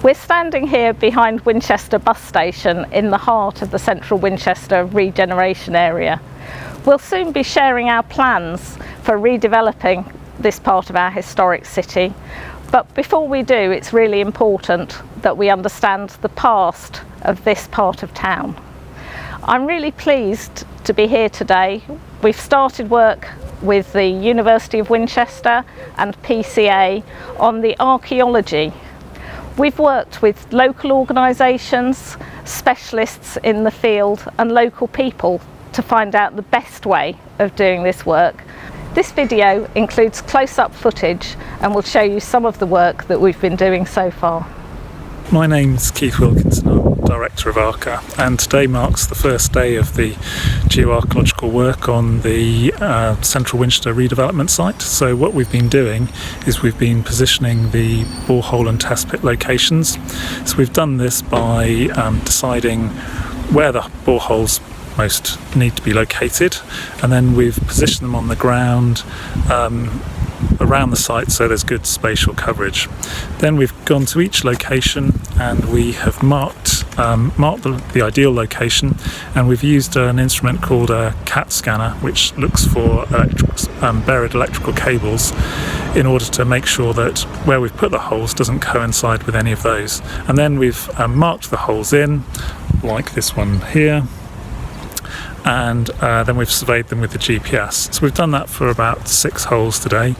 We're standing here behind Winchester Bus Station in the heart of the central Winchester regeneration area. We'll soon be sharing our plans for redeveloping this part of our historic city, but before we do, it's really important that we understand the past of this part of town. I'm really pleased to be here today. We've started work with the University of Winchester and PCA on the archaeology. We've worked with local organisations, specialists in the field and local people to find out the best way of doing this work. This video includes close-up footage and will show you some of the work that we've been doing so far. My name's Keith Wilkinson, I'm Director of ARCA, and today marks the first day of the geoarchaeological work on the central Winchester redevelopment site. So what we've been doing is we've been positioning the borehole and test pit locations. So we've done this by deciding where the boreholes most need to be located, and then we've positioned them on the ground around the site so there's good spatial coverage. Then we've gone to each location and we have marked the ideal location, and we've used an instrument called a CAT scanner which looks for buried electrical cables in order to make sure that where we've put the holes doesn't coincide with any of those. And then we've marked the holes in, like this one here, and then we've surveyed them with the GPS. So we've done that for about 6 holes today,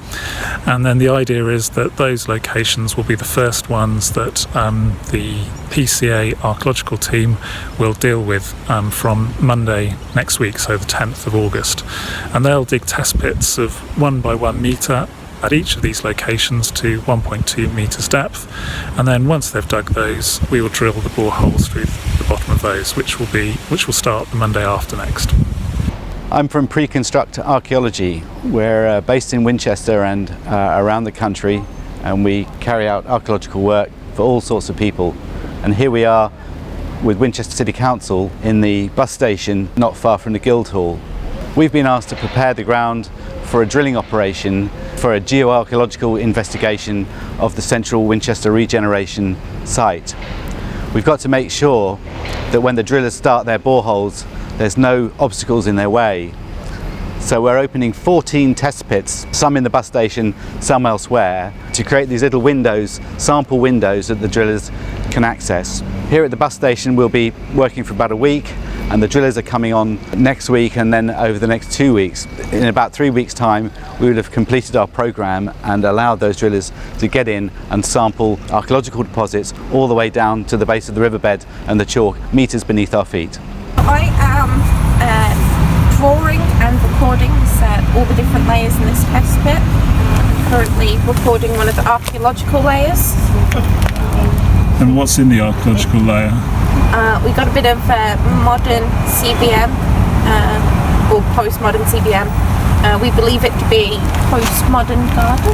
and then the idea is that those locations will be the first ones that the PCA archaeological team will deal with from Monday next week, so the 10th of August. And they'll dig test pits of 1 by 1 metre at each of these locations to 1.2 metres depth, and then once they've dug those, we will drill the boreholes through the bottom of those, which will start the Monday after next. I'm from Pre-Construct Archaeology. We're based in Winchester and around the country, and we carry out archaeological work for all sorts of people. And here we are with Winchester City Council in the bus station not far from the Guildhall. We've been asked to prepare the ground for a drilling operation for a geoarchaeological investigation of the central Winchester regeneration site. We've got to make sure that when the drillers start their boreholes, there's no obstacles in their way. So we're opening 14 test pits, some in the bus station, some elsewhere, to create these little windows, sample windows that the drillers can access. Here at the bus station we'll be working for about a week, and the drillers are coming on next week and then over the next 2 weeks. In about 3 weeks' time we would have completed our programme and allowed those drillers to get in and sample archaeological deposits all the way down to the base of the riverbed and the chalk metres beneath our feet. I am drawing and recording all the different layers in this test pit. I'm currently recording one of the archaeological layers. And what's in the archaeological layer? We got a bit of modern CBM, or post-modern CBM. We believe it to be post-modern garden.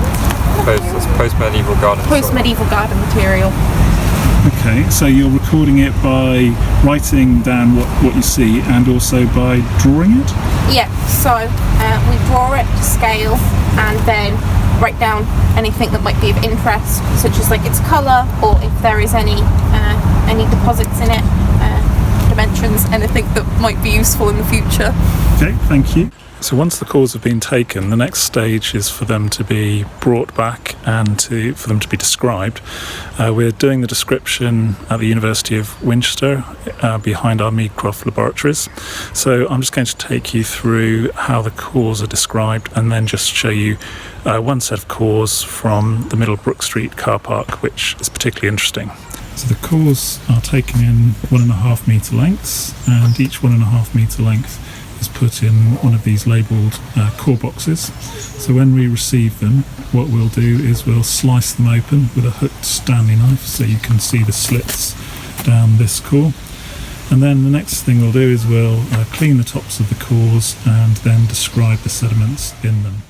Post-medieval garden. Post-medieval garden material. Okay, so you're recording it by writing down what you see and also by drawing it? Yeah, so we draw it to scale and then write down anything that might be of interest, such as like its colour, or if there is any deposits in it, dimensions, anything that might be useful in the future. Okay, thank you. So once the cores have been taken, the next stage is for them to be brought back and for them to be described. We're doing the description at the University of Winchester behind our Meadcroft laboratories. So I'm just going to take you through how the cores are described and then just show you one set of cores from the Middlebrook Street car park, which is particularly interesting. So the cores are taken in 1.5 metre lengths, and each 1.5 metre length is put in one of these labelled core boxes. So when we receive them, what we'll do is we'll slice them open with a hooked Stanley knife so you can see the slits down this core. And then the next thing we'll do is we'll clean the tops of the cores and then describe the sediments in them.